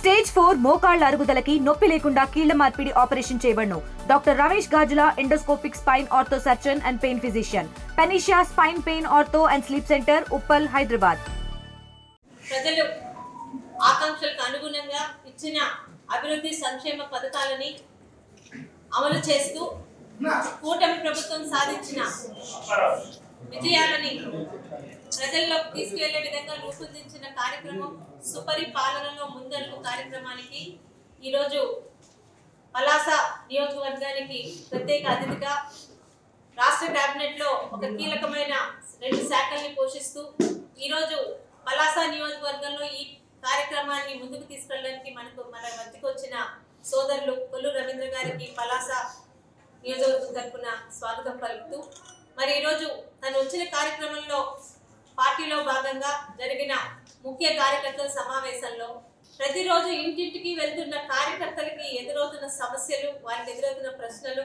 Stage 4 మోకాళ్ల అరుగుదలకి నొప్పి లేకుండా కీళ్ల మార్పిడి ఆపరేషన్ చేయబడును. Doctor Ramesh Gajula, endoscopic spine ortho surgeon and pain physician, Panacea spine pain ortho and sleep centre, Uppal, Hyderabad. ప్రజలు ఆకాంక్షలకు అనుగుణంగా ఇచ్చిన అభివృద్ధి సంక్షేమ పథకాలని అమలు చేస్తూ కూటమి ప్రభుత్వం సాధించిన విజయాలని ప్రజల్లోకి తీసుకెళ్లే విధంగా రూపొందించిన కార్యక్రమం సుపరిపాలనలో ముందడుగు కార్యక్రమానికి ఈరోజు పలాస నియోజకవర్గానికి ప్రత్యేక అతిథిగా రాష్ట్ర కేబినెట్ లో ఒక కీలకమైన 2 శాఖల్ని పోషిస్తూ ఈరోజు పలాస నియోజకవర్గంలో ఈ కార్యక్రమాన్ని ముందుకు తీసుకెళ్ళడానికి మన మధ్యకు వచ్చిన సోదరులు కొల్లు రవీంద్ర గారికి పలాస నియోజకవర్గం తరఫున స్వాగతం పలుకుతూ మరి ఈరోజు తను వచ్చిన కార్యక్రమంలో పార్టీలో భాగంగా జరిగిన ముఖ్య కార్యకర్తల సమావేశంలో ప్రతిరోజు ఇంటింటికి వెళ్తున్న కార్యకర్తలకి ఎదురవుతున్న సమస్యలు, వారికి ఎదురవుతున్న ప్రశ్నలు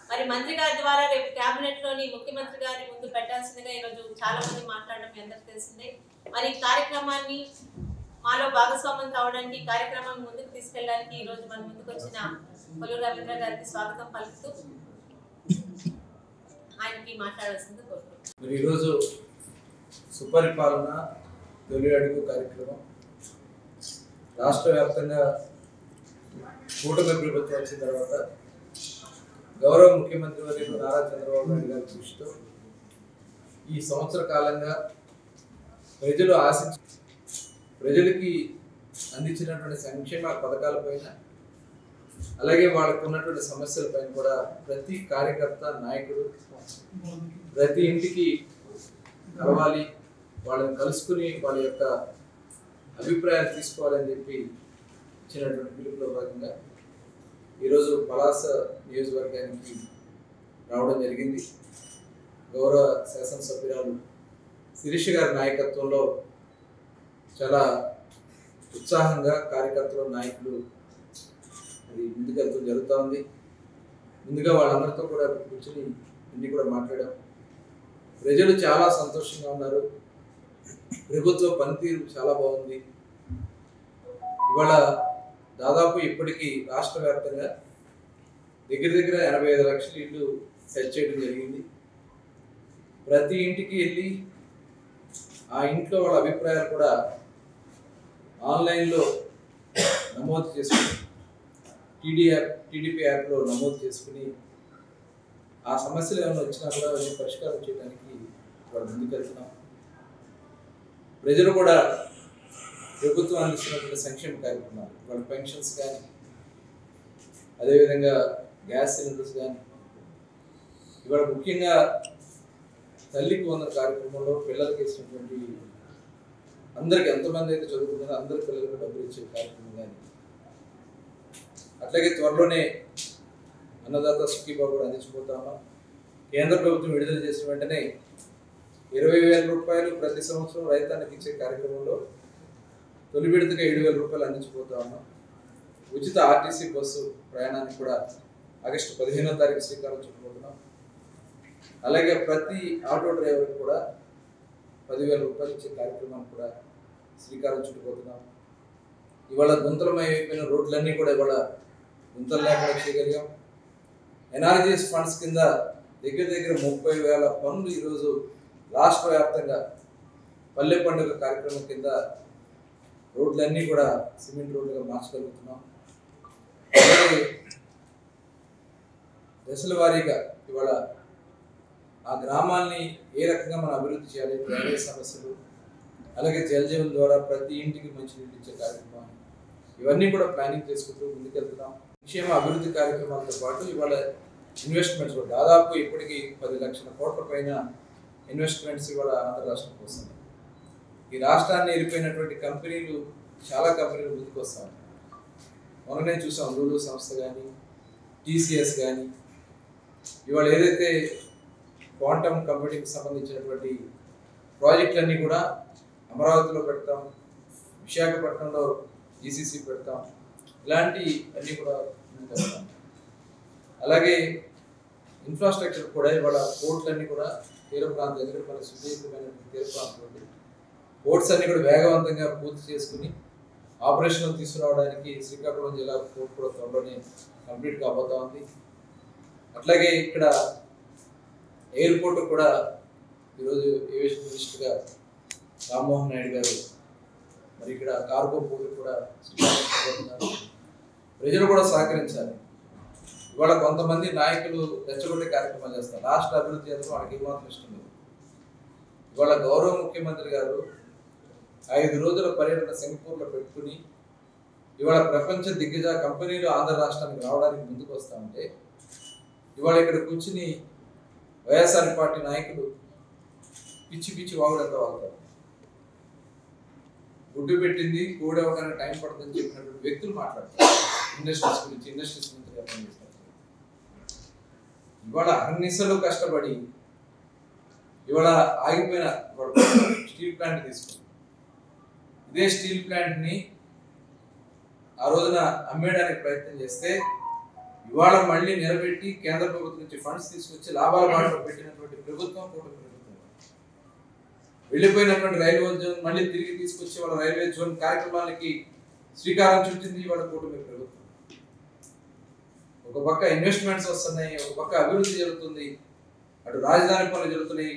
మరి మంత్రి గారి ద్వారా రేపు కేబినెట్ లోని ముఖ్యమంత్రి గారి ముందు పెట్టాల్సిందిగా ఈరోజు చాలా మంది మాట్లాడడం మీ అందరికీ తెలిసిందే. మరి ఈ కార్యక్రమాన్ని మాలో భాగస్వామ్యం కావడానికి, కార్యక్రమాన్ని ముందుకు తీసుకెళ్ళడానికి ఈరోజు మన ముందుకు వచ్చిన కొల్లు రవీంద్ర గారికి స్వాగతం పలుకుతూ ఆయనకి మాట్లాడాల్సింది కోరుకుంటున్నాను. ఈరోజు సుపరిపాలన తొలి అడుగు కార్యక్రమం రాష్ట్ర వ్యాప్తంగా కూటమి ప్రభుత్వం వచ్చిన తర్వాత గౌరవ ముఖ్యమంత్రి వర్యులు నారా చంద్రబాబు నాయుడు గారి కృషితో ఈ సంవత్సర కాలంగా ప్రజలకి అందించినటువంటి సంక్షేమ పథకాలపైన, అలాగే వాళ్ళకు ఉన్నటువంటి సమస్యలపైన కూడా ప్రతి కార్యకర్త, నాయకుడు ప్రతి ఇంటికి కలవాలి, వాళ్ళని కలుసుకుని వాళ్ళ యొక్క అభిప్రాయాలు తీసుకోవాలని చెప్పి ఇచ్చినటువంటి పిలుపులో భాగంగా ఈరోజు పలాస నియోజకవర్గానికి రావడం జరిగింది. గౌరవ శాసనసభ్యురాలు శిరీష గారి నాయకత్వంలో చాలా ఉత్సాహంగా కార్యకర్తలు, నాయకులు అది ముందుకెళ్తూ జరుగుతూ ఉంది. ముందుగా వాళ్ళందరితో కూడా కూర్చొని అన్నీ కూడా మాట్లాడాం. ప్రజలు చాలా సంతోషంగా ఉన్నారు. ప్రభుత్వ పనితీరు చాలా బాగుంది. ఇవాళ దాదాపు ఇప్పటికీ రాష్ట్ర వ్యాప్తంగా దగ్గర 85 లక్షల ఇళ్ళు సెట్ చేయడం జరిగింది. ప్రతి ఇంటికి వెళ్ళి ఆ ఇంట్లో వాళ్ళ అభిప్రాయాలు కూడా ఆన్లైన్లో నమోదు చేసుకుని టీడీపీ యాప్లో నమోదు చేసుకుని ఆ సమస్యలు ఏమైనా వచ్చినా కూడా అవన్నీ పరిష్కారం చేయడానికి వాళ్ళు ముందుకెళ్తున్నాం. ప్రజలు కూడా ప్రభుత్వం అందిస్తున్నటువంటి సంక్షేమ కార్యక్రమాలు, వాళ్ళ పెన్షన్స్ కానీ, అదేవిధంగా గ్యాస్ సిలిండర్స్ కానీ, ఇవాళ ముఖ్యంగా తల్లికి వందన కార్యక్రమంలో పిల్లలకి ఇచ్చినటువంటి అందరికి ఎంతమంది అయితే చదువుకుంటారో అందరి పిల్లలకు డబ్బులు ఇచ్చే కార్యక్రమం కానీ, అట్లాగే త్వరలోనే అన్నదాత సుఖీబాబు కూడా అందించిపోతా ఉన్నాం. కేంద్ర ప్రభుత్వం విడుదల చేసిన వెంటనే 20,000 రూపాయలు ప్రతి సంవత్సరం రైతానికి ఇచ్చే కార్యక్రమంలో తొలి విడతగా 7,000 రూపాయలు అందించిపోతా ఉన్నాం. ఉచిత ఆర్టీసీ బస్సు ప్రయాణానికి కూడా ఆగస్టు 15వ తారీఖు శ్రీకారం చుట్టుకుంటున్నాం. అలాగే ప్రతి ఆటో డ్రైవర్కి కూడా 10,000 రూపాయలు ఇచ్చే కార్యక్రమాన్ని కూడా శ్రీకారం చుట్టుకుపోతున్నాం. ఇవాళ గుంతలమైపోయిన రోడ్లన్నీ కూడా ఇవాళ గుంతలు లేకుండా చేయగలిగాం. ఎన్ఆర్జీఎస్ ఫండ్స్ కింద దగ్గర 30,000 పనులు ఈరోజు రాష్ట్ర వ్యాప్తంగా పల్లె పండుగ కార్యక్రమం కింద రోడ్లన్నీ కూడా సిమెంట్ రోడ్లుగా మార్చగలుగుతున్నాం. అలాగే దశల వారీగా ఇవాళ ఆ గ్రామాల్ని ఏ రకంగా మనం అభివృద్ధి చేయాలి, డ్రైనేజ్ సమస్యలు, అలాగే జలజీవన్ ద్వారా ప్రతి ఇంటికి మంచినీళ్ళు ఇచ్చే కార్యక్రమం, ఇవన్నీ కూడా ప్లానింగ్ చేసుకుంటూ ముందుకెళ్తున్నాం. సంక్షేమ అభివృద్ధి కార్యక్రమాలతో పాటు ఇవాళ ఇన్వెస్ట్మెంట్స్ కూడా దాదాపు ఇప్పటికీ 10 లక్షల కోట్ల పైన ఇన్వెస్ట్మెంట్స్ ఇవాళ ఆంధ్ర రాష్ట్రానికి వస్తున్నాయి. ఈ రాష్ట్రాన్ని వెళ్ళిపోయినటువంటి కంపెనీలు, చాలా కంపెనీలు ముందుకు వస్తాయి. మొన్ననే చూసాం లూలు సంస్థ కానీ, టీసీఎస్ కానీ, ఇవాళ ఏదైతే క్వాంటమ్ కంప్యూటింగ్కి సంబంధించినటువంటి ప్రాజెక్టులన్నీ కూడా అమరావతిలో పెడతాం, విశాఖపట్నంలో జీసీసీ పెడతాం, ఇలాంటి అన్నీ కూడా ముందుకు. అలాగే ఇన్ఫ్రాస్ట్రక్చర్ కూడా ఇవాళ పోర్ట్లన్నీ కూడా తీర ప్రాంతం దగ్గర మన సుదీర్ఘమైన తీర ప్రాంతం పోర్ట్స్ అన్ని కూడా వేగవంతంగా పూర్తి చేసుకుని ఆపరేషన్ తీసుకురావడానికి శ్రీకాకుళం జిల్లా కోర్టు కూడా త్వరలోనే కంప్లీట్ కాబోతా ఉంది. అట్లాగే ఇక్కడ ఎయిర్పోర్ట్ కూడా ఈరోజు ఏవియేషన్ మినిస్టర్గా రామ్మోహన్ నాయుడు గారు మరి ఇక్కడ కార్గో పోర్టు కూడా శ్రీకాకుళం ప్రజలు కూడా సహకరించాలి. ఇవాళ కొంతమంది నాయకులు రెచ్చగొట్టే కార్యక్రమాలు చేస్తారు. రాష్ట్ర అభివృద్ధి చేస్తే వాళ్ళకి ఏమాత్రం ఇష్టం లేదు. ఇవాళ గౌరవ ముఖ్యమంత్రి గారు 5 రోజుల పర్యటన సింగపూర్లో పెట్టుకుని ఇవాళ ప్రపంచ దిగ్గజ కంపెనీలు ఆంధ్ర రాష్ట్రానికి రావడానికి ముందుకు వస్తూ ఉంటే ఇవాళ ఇక్కడ కూర్చుని వైఎస్ఆర్ పార్టీ నాయకులు పిచ్చి పిచ్చి వాగుడంతా వాగుతారు. గుడ్డు పెట్టింది కోడి అవ్వడానికి టైం పడుతుందని చెప్పినటువంటి వ్యక్తులు మాట్లాడతారు. ఇండస్ట్రీస్ గురించి ఇండస్ట్రీస్ మంత్రిగా పనిచేస్తారు. ఇవాళ అన్నిసలు కష్టపడి ఇవాళ ఆగిపోయిన స్టీల్ ప్లాంట్ తీసుకుని ఇదే స్టీల్ ప్లాంట్ని ఆ రోజున అమ్మేయడానికి ప్రయత్నం చేస్తే ఇవాళ మళ్ళీ నిలబెట్టి కేంద్ర ప్రభుత్వం నుంచి ఫండ్స్ తీసుకొచ్చి లాభాల బాటలో పెట్టినటువంటి ప్రభుత్వం కూటమి ప్రభుత్వం. వెళ్ళిపోయినటువంటి రైల్వే జోన్ మళ్ళీ తిరిగి తీసుకొచ్చి వాళ్ళ రైల్వే జోన్ కార్యక్రమాలకి శ్రీకారం చుట్టింది వాళ్ళ కూటమి ప్రభుత్వం. ఒక పక్క ఇన్వెస్ట్మెంట్స్ వస్తున్నాయి, ఒక పక్క అభివృద్ధి జరుగుతుంది, అటు రాజధాని పనులు జరుగుతున్నాయి,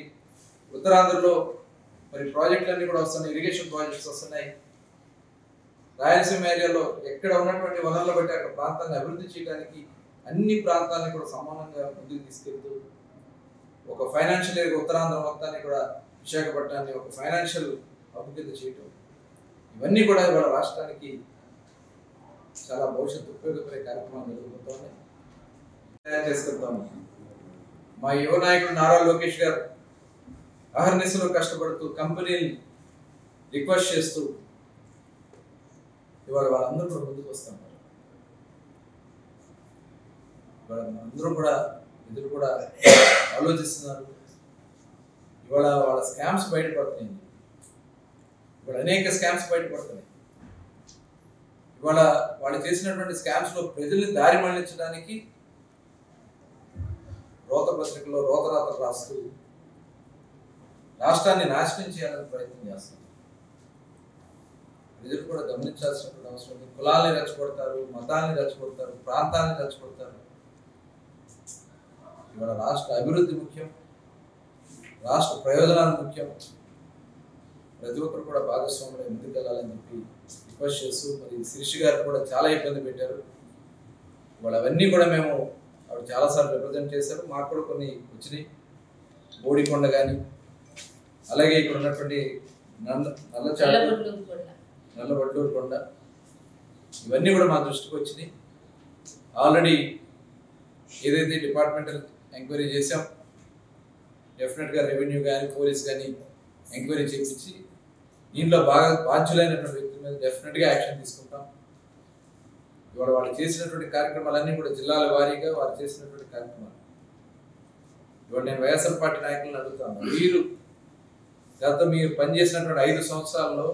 ఉత్తరాంధ్రలో మరి ప్రాజెక్టులన్నీ కూడా వస్తున్నాయి, ఇరిగేషన్ ప్రాజెక్ట్స్ వస్తున్నాయి. రాయలసీమ ఏరియాలో ఎక్కడ ఉన్నటువంటి వనరులు బట్టి అక్కడ ప్రాంతాన్ని అభివృద్ధి చేయడానికి అన్ని ప్రాంతాలని కూడా సమానంగా ముందుకు తీసుకెళ్తూ ఒక ఫైనాన్షియల్ ఏరియా ఉత్తరాంధ్ర మొత్తాన్ని కూడా విశాఖపట్నాన్ని ఒక ఫైనాన్షియల్ హబ్ కింద చేయటం, ఇవన్నీ కూడా ఇవాళ రాష్ట్రానికి చాలా భవిష్యత్తు ఉపయోగపడే కార్యక్రమాలు జరుగుతుంటామని తయారు చేసుకుంటాము. మా యువ నాయకుడు నారా లోకేష్ గారు అహర్నిశలో కష్టపడుతూ కంపెనీని రిక్వెస్ట్ చేస్తూ ఇవాళ వాళ్ళందరూ కూడా ముందుకు వస్తున్నారు. ఇవాళ అందరూ కూడా ఇద్దరు కూడా ఆలోచిస్తున్నారు. ఇవాళ వాళ్ళ స్కామ్స్ బయటపడుతున్నాయి. ఇవాళ అనేక స్కామ్స్ బయటపడుతున్నాయి. ఇవాళ వాళ్ళు చేసినటువంటి స్కామ్స్ లో ప్రజల్ని దారి మళ్లించడానికి రోత పత్రికలో రోతరాతలు రాస్తూ రాష్ట్రాన్ని నాశనం చేయాలని ప్రయత్నం చేస్తున్నారు. ప్రజలు కూడా గమనించాల్సినటువంటి అవసరం ఉంది. కులాలని రెచ్చగొడతారు, మతాన్ని రెచ్చగొడతారు, ప్రాంతాన్ని రెచ్చగొడతారు. ఇవాళ రాష్ట్ర అభివృద్ధి ముఖ్యం, రాష్ట్ర ప్రయోజనాలు ముఖ్యం. ప్రతి ఒక్కరు కూడా భాగస్వాములు ముందుకెళ్ళాలని చెప్పి రిక్వెస్ట్ చేస్తూ మరి శిరీష్ గారు కూడా చాలా ఇబ్బంది పెట్టారు. ఇవాళ అవన్నీ కూడా మేము ఆవిడ చాలాసార్లు రిప్రజెంట్ చేశారు. మాకు కూడా కొన్ని వచ్చినాయి. బోడికొండ కానీ అలాగే ఇక్కడ ఉన్నటువంటి నల్లబడ్డూరు కొండ ఇవన్నీ కూడా మా దృష్టికి వచ్చినాయి. ఆల్రెడీ ఏదైతే డిపార్ట్మెంటల్ ఎంక్వైరీ చేసాం, డెఫినెట్గా రెవెన్యూ కానీ పోలీస్ కానీ ఎంక్వైరీ చేయించి దీంట్లో బాగా బాధ్యులైనటువంటి వ్యక్తుల మీద డెఫినెట్గా యాక్షన్ తీసుకుంటాం. ఇవాళ వాళ్ళు చేసినటువంటి కార్యక్రమాలన్నీ కూడా జిల్లాల వారీగా వారు చేసినటువంటి కార్యక్రమాలు. ఇవాళ నేను వైఎస్ఆర్ పార్టీ నాయకులను అడుగుతాను, మీరు పనిచేసినటువంటి 5 సంవత్సరాల్లో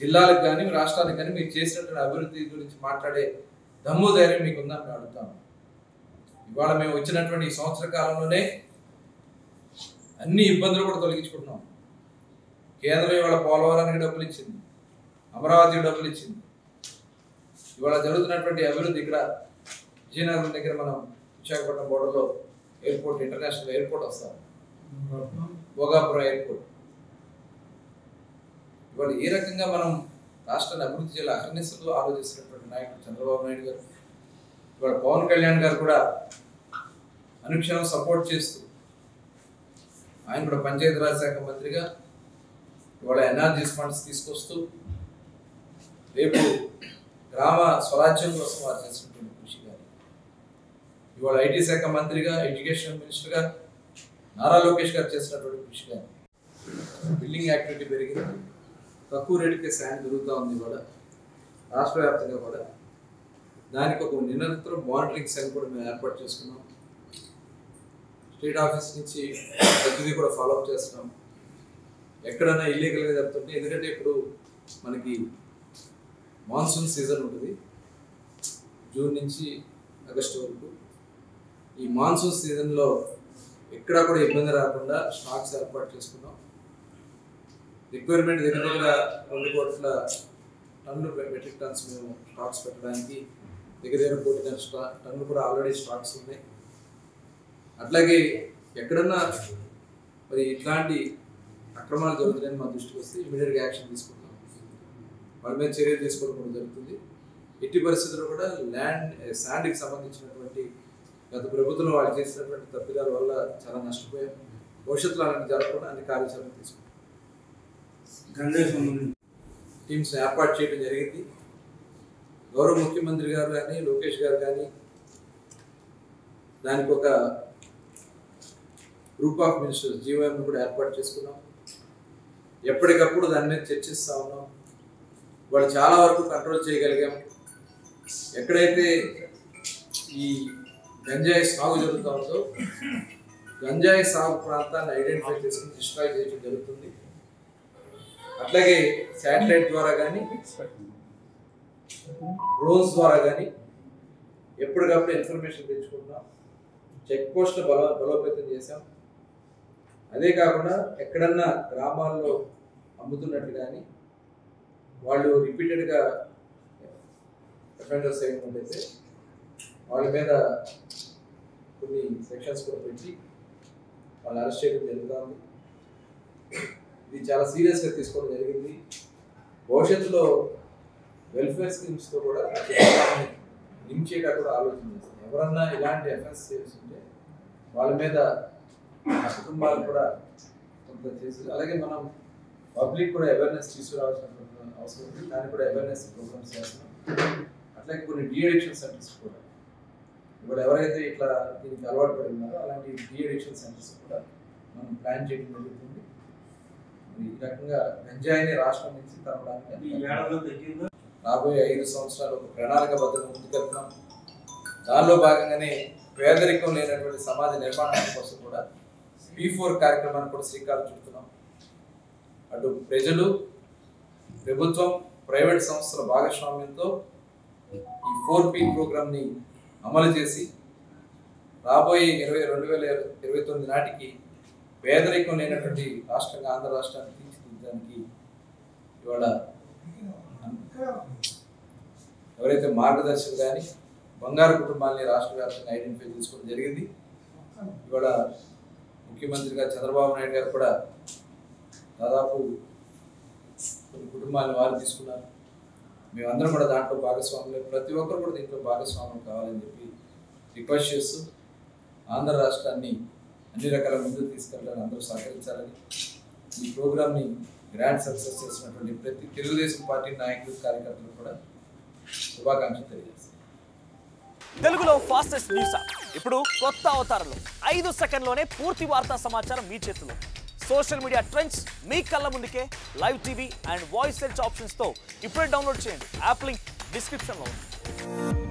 జిల్లాలకు కానీ రాష్ట్రానికి కానీ మీరు చేసినటువంటి అభివృద్ధి గురించి మాట్లాడే దమ్ము ధైర్యం మీకు ఉందని మేము అడుగుతాము. ఇవాళ మేము వచ్చినటువంటి ఈ సంవత్సర కాలంలోనే అన్ని ఇబ్బందులు కూడా తొలగించుకుంటున్నాం. కేంద్రం ఇవాళ పోలవరానికి డబ్బులు ఇచ్చింది, అమరావతికి డబ్బులు ఇచ్చింది. ఇవాళ జరుగుతున్నటువంటి అభివృద్ధి ఇక్కడ విజయనగరం దగ్గర మనం విశాఖపట్నం బోర్డర్లో ఎయిర్పోర్ట్, ఇంటర్నేషనల్ ఎయిర్పోర్ట్ వస్తాం, భోగాపురం ఎయిర్పోర్ట్. ఇవాళ ఏ రకంగా మనం రాష్ట్రాన్ని అభివృద్ధి చేయాలి అహర్నిశలు ఆలోచిస్తున్నటువంటి నాయకుడు చంద్రబాబు నాయుడు గారు, ఇవాళ పవన్ కళ్యాణ్ గారు కూడా అనుక్షణం సపోర్ట్ చేస్తూ ఆయన కూడా పంచాయతీరాజ్ శాఖ మంత్రిగా ఇవాళ ఎన్ఆర్జీస్ ఫండ్స్ తీసుకొస్తూ రేపు గ్రామ స్వరాజ్యం కోసం వారు చేసినటువంటి కృషి కానీ, ఇవాళ ఐటీ శాఖ మంత్రిగా ఎడ్యుకేషన్ మినిస్టర్గా నారా లోకేష్ గారు చేసినటువంటి కృషి కానీ, బిల్డింగ్ యాక్టివిటీ పెరిగింది, తక్కువ రేటుకే శాండ్ దొరుకుతూ ఉంది. ఇవాళ రాష్ట్ర వ్యాప్తంగా కూడా దానికి ఒక నిరంతరం మానిటరింగ్ సెల్ కూడా మేము ఏర్పాటు చేసుకున్నాం. స్టేట్ ఆఫీస్ నుంచి ప్రతిదీ కూడా ఫాలోఅప్ చేస్తున్నాం. ఎక్కడైనా ఇల్లీగల్గా జరుగుతుంటే, ఎందుకంటే ఇప్పుడు మనకి మాన్సూన్ సీజన్ ఉంటుంది జూన్ నుంచి ఆగస్టు వరకు. ఈ మాన్సూన్ సీజన్లో ఎక్కడా కూడా ఇబ్బంది రాకుండా స్టాక్స్ ఏర్పాటు చేసుకున్నాం. రిక్వైర్మెంట్ దగ్గర 2 టన్నులు మెట్రిక్ టన్స్ మేము స్టాక్స్ పెట్టడానికి దగ్గర 1,00,00,000 టన్నులు కూడా ఆల్రెడీ స్టాక్స్ ఉన్నాయి. అట్లాగే ఎక్కడన్నా మరి ఇట్లాంటి అక్రమాలు జరుగుతున్నాయని మా దృష్టికి వస్తే ఇమీడియట్గా యాక్షన్ తీసుకుంటాం, వాళ్ళ మీద చర్యలు తీసుకోవడం కూడా జరుగుతుంది. ఎట్టి పరిస్థితుల్లో కూడా శాండ్కి సంబంధించినటువంటి గత ప్రభుత్వంలో వాళ్ళు చేసినటువంటి తప్పిదాల వల్ల చాలా నష్టపోయాం. భవిష్యత్తులో అలాంటి జరగకుండా అన్ని కార్యాచరణ తీసుకుంటాం. టీమ్స్ ఏర్పాటు చేయడం జరిగింది. గౌరవ ముఖ్యమంత్రి గారు కానీ లోకేష్ గారు కానీ దానికి ఒక గ్రూప్ ఆఫ్ మినిస్టర్స్ జీవోఎం కూడా ఏర్పాటు చేసుకున్నాం. ఎప్పటికప్పుడు దాని మీద చర్చిస్తూ ఉన్నాం. వాళ్ళు చాలా వరకు కంట్రోల్ చేయగలిగాం. ఎక్కడైతే ఈ గంజాయి సాగు జరుగుతూ ఉందో గంజాయి సాగు ప్రాంతాన్ని ఐడెంటిఫై చేసుకుని డిస్ట్రాయ్ చేయడం జరుగుతుంది. అట్లాగే శాటిలైట్ ద్వారా కానీ డ్రోన్స్ ద్వారా కానీ ఎప్పటికప్పుడు ఇన్ఫర్మేషన్ తెచ్చుకుంటున్నాం. చెక్ పోస్ట్ బలోపేతం చేశాం. అదే కాకుండా ఎక్కడన్నా గ్రామాల్లో అమ్ముతున్నట్టు కానీ వాళ్ళు రిపీటెడ్గా అఫెండర్స్ అయినట్లయితే వాళ్ళ మీద కొన్ని సెక్షన్స్ కూడా పెట్టి వాళ్ళు అరెస్ట్ చేయడం జరుగుతుంది. ఇది చాలా సీరియస్గా తీసుకోవడం జరిగింది. భవిష్యత్తులో వెల్ఫేర్ స్కీమ్స్తో కూడా లింక్ చేయడానికి కూడా ఆలోచన చేస్తాం. ఎవరన్నా ఇలాంటి ఎఫెన్స్ చేస్తుంటే వాళ్ళ మీద కుటుంబాలు కూడా కొంత చేసి, అలాగే మనం పబ్లిక్ కూడా అవేర్నెస్ తీసుకురావాల్సిన అవసరం ఉంది. దానికి కూడా అవేర్నెస్ ప్రోగ్రామ్స్ చేస్తున్నాం. అట్లాగే కొన్ని డీఅడిక్షన్ సెంటర్స్ కూడా ఇప్పుడు ఎవరైతే ఇట్లా దీనికి అలవాటు పడి ఉన్నారో అలాంటి డీఅడిక్షన్ సెంటర్స్ కూడా మనం ప్లాన్ చేయడం జరుగుతుంది. ఈ రకంగా గంజాయిని రాష్ట్రం నుంచి తరవడానికి రాబోయే 5 సంవత్సరాలు ఒక ప్రణాళికబద్ధంగా ముందుకెళ్తున్నాం. దానిలో భాగంగానే పేదరికం లేనటువంటి సమాజ నిర్మాణం కోసం కూడా P4 కార్యక్రమాన్ని కూడా శ్రీకారం చుడుతున్నాం. అటు ప్రజలు, ప్రభుత్వం, ప్రైవేట్ సంస్థల భాగస్వామ్యంతో ఈ 4P ప్రోగ్రామ్ని అమలు చేసి రాబోయే 2029 నాటికి పేదరికం లేనటువంటి రాష్ట్రంగా ఆంధ్ర రాష్ట్రాన్ని తీర్చిదిద్దడానికి ఇవాళ ఎవరైతే మార్గదర్శకులు కానీ బంగారు కుటుంబాలని రాష్ట్ర వ్యాప్తంగా ఐడెంటిఫై చేసుకోవడం జరిగింది. ఇవాళ ముఖ్యమంత్రిగా చంద్రబాబు నాయుడు గారు కూడా దాదాపు కొన్ని కుటుంబాలను వారు తీసుకున్నారు. మేమందరం కూడా దాంట్లో భాగస్వాములు, ప్రతి ఒక్కరు కూడా దీంట్లో భాగస్వామ్యం కావాలని చెప్పి రిక్వెస్ట్ చేస్తూ ఆంధ్ర రాష్ట్రాన్ని అన్ని రకాల ముందుకు తీసుకెళ్ళాలని అందరూ సహకరించాలని, ఈ ప్రోగ్రామ్ని గ్రాండ్ సక్సెస్ చేసినటువంటి ప్రతి తెలుగుదేశం పార్టీ నాయకులు, కార్యకర్తలు కూడా శుభాకాంక్షలు తెలియజేస్తారు. తెలుగులో ఫాస్టెస్ట్ న్యూస్ ఇప్పుడు కొత్త అవతారంలో 5 సెకండ్లోనే పూర్తి వార్తా సమాచారం మీ చేతిలో. సోషల్ మీడియా ట్రెండ్స్ మీ కళ్ళ ముందుకే live TV and voice search ఆప్షన్స్తో ఇప్పుడే డౌన్లోడ్ చేయండి. యాప్ లింక్ డిస్క్రిప్షన్లో ఉంది.